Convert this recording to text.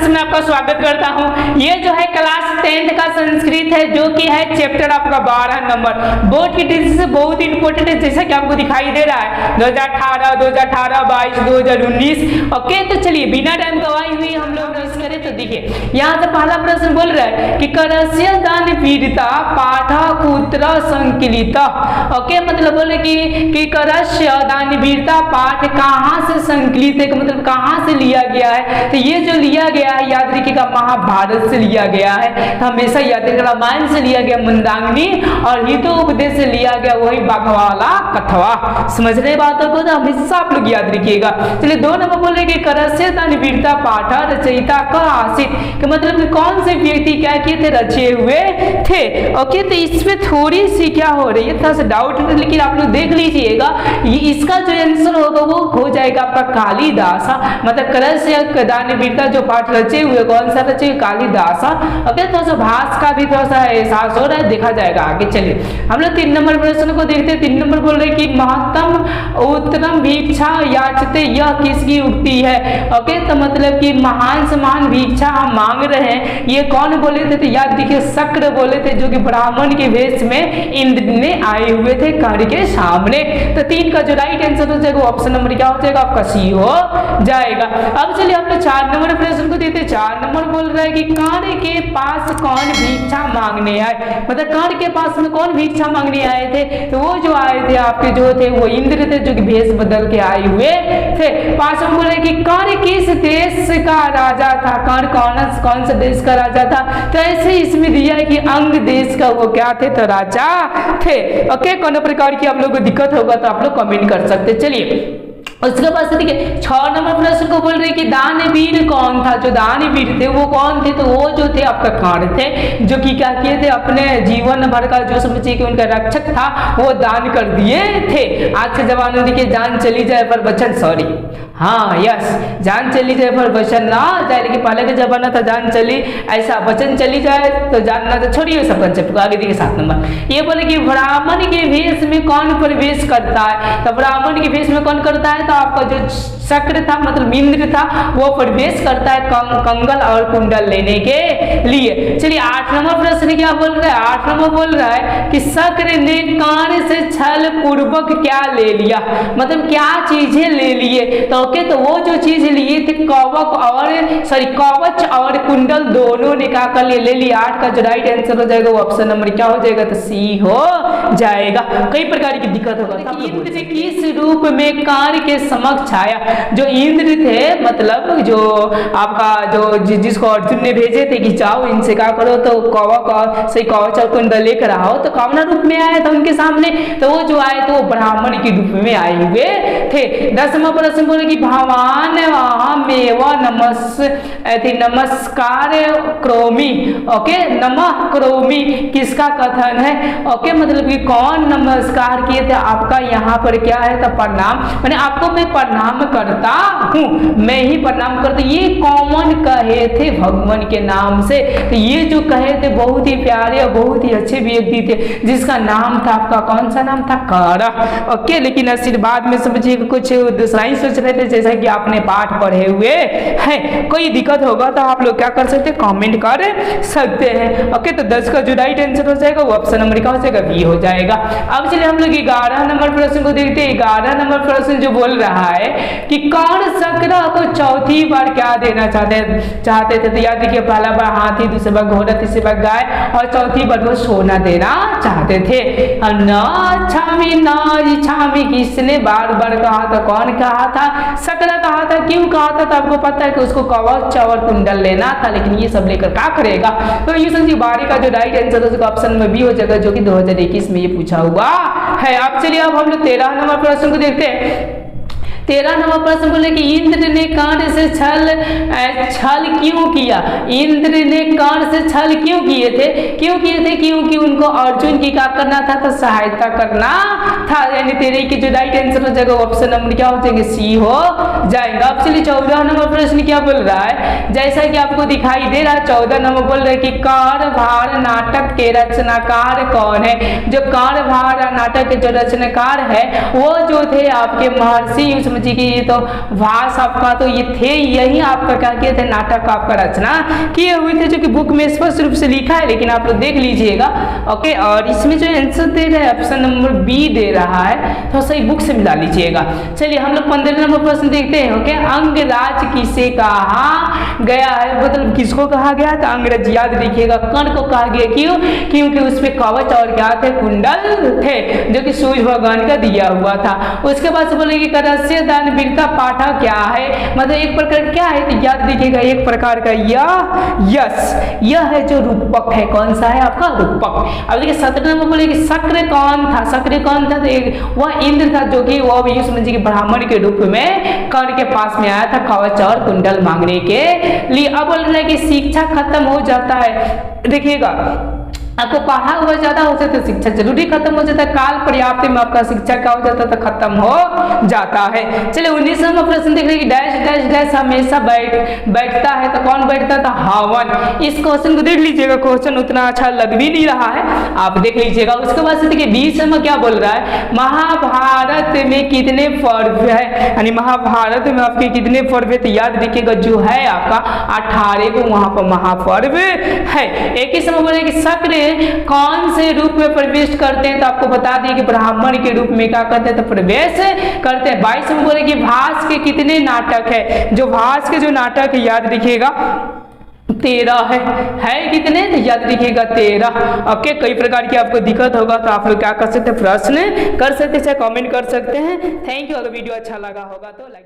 मैं आपका स्वागत करता हूं। ये जो है क्लास 10th का संस्कृत है, जो कि है चैप्टर आपका 12 नंबर। बोर्ड की दृष्टि से बहुत ही इंपॉर्टेंट है, जैसा कि आपको दिखाई दे रहा है 2018, 22, 2019। ओके, तो चलिए बिना टाइम गवाए हुए हम लोग रस करें। तो देखिए यहाँ से पहला प्रश्न बोल रहा है कि करस्य दान वीरता पाठ कुत्र संकलित। ओके, मतलब बोले कि करस्य दान वीरता पाठ कहाँ से संकलित है, मतलब कहाँ से लिया गया है। तो ये जो लिया गया है याद रखिएगा महाभारत से लिया गया है, तो हमेशा याद रखिएगा। रामायण से लिया गया मंदाकिनी, और हितोपदेश से लिया गया वही बाघवाला कथवा। समझ रहे बातों को, तो हमेशा आप लोग याद रखिएगा। चलिए 2 नंबर बोल रहे कि करस्य दान वीरता पाठ रचयिता का आसित, कि मतलब कि कौन से व्यक्ति क्या किए थे, रचे हुए थे। ओके, तो इसमें थोड़ी सी क्या हो रही है, थोड़ा सा डाउट है, लेकिन आप लोग देख लीजिएगा। ये इसका जो आंसर होगा वो हो जाएगा आपका कालिदास। मतलब करस्य दान वीरता जो पाठ रचे हुए, कौन सा रचे, कालिदास। ओके, थोड़ा सा भाष का भी थोड़ा सा एहसास हो रहा है, देखा जाएगा आगे। चलिए हम लोग 3 नंबर प्रश्न को देखते हैं। 3 नंबर बोल रहे कि महत्तम उत्तम भिक्षा याचते, यह किसकी उक्ति है। ओके, तो मतलब कि महान से महान भिक्षा हम मांग रहे हैं, ये कौन बोले थे, तो याद देखिए शक्र बोले थे, जो कि ब्राह्मण के वेश में इंद्र ने आए हुए थे कर के सामने। तो 3 का जो राइट आंसर हो जाएगा ऑप्शन नंबर क्या हो जाएगा आपका सी हो जाएगा। अब चलिए हम लोग 4 नंबर प्रश्न को देते हैं। 4 नंबर बोल रहा है कि कर्ण के पास कौन भिक्षा मांगने आए, मतलब कर्ण के पास में कौन भिक्षा मांगने आए थे। तो वो जो आए थे आपके जो थे वो इंद्र थे, जो कि भेष बदल के आए हुए थे। 5 नंबर बोल रहे कि कर्ण किस देश का राजा था, कर्ण कौन से देश का राजा था। तो ऐसे इसमें दिया है कि अंग देश का वो क्या थे, तो राजा थे। ओके, कौन प्रकार की आप लोगों को दिक्कत होगा तो आप लोग कमेंट कर सकते। चलिए उसके बाद से देखिए 6 नंबर प्रश्न को बोल रहे कि दानवीर कौन था। जो दानवीर थे वो कौन थे, तो वो जो थे आपका कर्ण थे, जो कि क्या किए थे, अपने जीवन भर का जो समझिए कि उनका रक्षक था वो दान कर दिए थे। आज के जमाने में देखिए जान चली जाए पर वचन, सॉरी हाँ यस, जान चली जाए पर वचन ना जाए, लेकिन पहले का जमाना था जान चली, ऐसा वचन चली जाए तो जानना तो छोड़िए सब कंसेप्ट। आगे देखिए 7 नंबर ये बोले कि ब्राह्मण के वेश में कौन प्रवेश करता है। तो ब्राह्मण के वेश में कौन करता है, तो आपका जो शक्र था मतलब इंद्र था वो प्रवेश करता है कंगल और कुंडल लेने के लिए। चलिए 8 नंबर प्रश्न क्या बोल रहा है। 8 नंबर बोल रहा है कि शक्र ने कर्ण से छल पूर्वक क्या ले लिया, मतलब क्या चीजें ले लिए। तो ओके, तो वो जो चीज लिए थे कवच और कुंडल दोनों ने क्या कर ले लिया। 8 का जो राइट आंसर हो जाएगा वो ऑप्शन नंबर क्या हो जाएगा, तो सी हो जाएगा। कई प्रकार की दिक्कत होगा। इंद्र ने किस रूप में कर्ण के समक्ष आया। जो इंद्र थे मतलब जो आपका जो जिसको अर्जुन ने भेजे थे कि जाओ इनसे क्या करो, तो कवच और कुंडल लेकर आओ, तो कौन रूप में आया था उनके सामने, तो वो जो आए थे वो ब्राह्मण के रूप में आए हुए थे। 10वां प्रश्न बोले कि भगवान अहमेव नमस्कार करोमि। ओके, नमः करोमि किसका कथन है। ओके, मतलब कि कौन नमस्कार किए थे, आपका यहाँ पर क्या है, तो प्रणाम, मैंने आपको मैं प्रणाम करता हूँ, मैं ही प्रणाम करता। ये कौन कहे थे भगवान के नाम से, तो ये जो कहे थे बहुत ही प्यारे और बहुत ही अच्छे व्यक्ति थे, जिसका नाम था आपका कौन सा नाम था, कर्ण। ओके, लेकिन आशीर्वाद में समझिए कुछ दूसरा ही सोच रहे थे, जैसा कि आपने पाठ पढ़े हुए हैं। कोई दिक्कत होगा तो आप लोग क्या कर सकते हैं, कमेंट कर सकते हैं। ओके, तो 10 का जो राइट आंसर हो जाएगा वो ऑप्शन नंबर क्या हो जाएगा, बी हो जाएगा। अब चलिए हम लोग 11 नंबर प्रश्न को देखते हैं। 11 नंबर प्रश्न जो बोल रहा है कि कर्ण शक्र को चौथी बार क्या देना चाहते थे। तो याद देखिए पहला बार हाथी, दूसरी बार घोड़ा, तीसरी बार गाय, और चौथी बार वो सोना देना चाहते थे। छामी किसने बार बार कहा था, कौन कहा था, शक्र कहा था। क्यों कहा था, तो आपको पता है कि उसको कवच और कुंडल लेना था, लेकिन ये सब लेकर क्या करेगा। तो ये समझिए 12 का जो राइट आंसर होगा ऑप्शन में बी हो जाएगा, जो कि 2021 में ये पूछा हुआ है। अब चलिए अब हम लोग 13 नंबर प्रश्न को देखते हैं। 13 नंबर प्रश्न बोले कि इंद्र ने कर्ण से छल क्यों किया। इंद्र ने कर्ण से छल क्यों किए थे, क्योंकि उनको अर्जुन की क्या करना था, तो सहायता करना था। यानी 13 की जो राइट आंसर हो जाएगा ऑप्शन नंबर क्या हो जाएंगे, सी हो जाएगा। अब चलिए 14 नंबर प्रश्न क्या बोल रहा है, जैसा कि आपको दिखाई दे रहा है 14 नंबर बोल रहा है कि कार्यभार नाटक के रचनाकार कौन है। जो कार्यभार नाटक के जो रचनाकार है वो जो थे आपके महर्षि समझिए कि ये तो भास आपका तो ये थे, यही आपका क्या किए थे, नाटक आपका रचना किए हुए थे, जो कि बुक में स्पष्ट रूप से लिखा है, लेकिन आप लोग देख लीजिएगा। ओके, और इसमें जो आंसर दे रहा है ऑप्शन नंबर बी दे रहा है, तो सही बुक से मिला लीजिएगा। चलिए हम लोग 15 नंबर प्रश्न देखते हैं। ओके, अंगराज किसे कहा गया है, मतलब किसको कहा गया, तो अंग्रेज याद रखिएगा, कर्ण को कहा गया। क्यों? क्योंकि उसमें कवच और क्या थे, कुंडल थे, जो कि सूर्य भगवान का दिया हुआ था। उसके बाद से बोलेंगे करस्य दान वीरता पाठा क्या है, मतलब एक प्रकार क्या है, तो याद रखिएगा एक प्रकार का यह है जो रूपक है, कौन सा है आपका रूपक। अब देखिए 17 नंबर बोलेंगे शक्र कौन था, शक्र कौन था, तो वह इंद्र था, जो कि वो भी समझिए ब्राह्मण के रूप में कर्ण के पास में आया था कवच और कुंडल मांगने के लिए। अब बोल रहा है कि शिक्षा खत्म हो जाता है, देखिएगा आपको पढ़ा हुआ ज्यादा हो जाता है, शिक्षा जरूरी खत्म हो जाता है, काल पर्याप्त में आपका शिक्षा क्या हो जाता है, खत्म हो जाता है। चलिए 19 नंबर प्रश्न देख रहे हैं, डैश डैश डैश हमेशा बैठता है, तो कौन बैठता था, हावन। इस क्वेश्चन को देख लीजिएगा, क्वेश्चन उतना अच्छा लग भी नहीं रहा है, आप देख लीजिएगा। उसके बाद से देखिए 20 नंबर क्या बोल रहा है, महाभारत में कितने पर्व है, यानी महाभारत में आपके कितने पर्व है, तो याद रखिएगा जो है आपका 18 को वहां पर महापर्व है। 21 नंबर बोले कि शक्र कौन से रूप में प्रवेश करते हैं, तो आपको बता दिए कि ब्राह्मण के रूप में क्या करते हैं, तो प्रवेश करते हैं। 22 में बोले कि भास के कितने नाटक है, जो भास के जो नाटक है याद रखिएगा 13 है कितने, तो याद रखिएगा 13। ओके, कई प्रकार की आपको दिक्कत होगा तो आप लोग क्या कर सकते हैं, प्रश्न कर सकते हैं, कमेंट कर सकते हैं। Thank you. अगर वीडियो अच्छा लगा होगा तो लाइक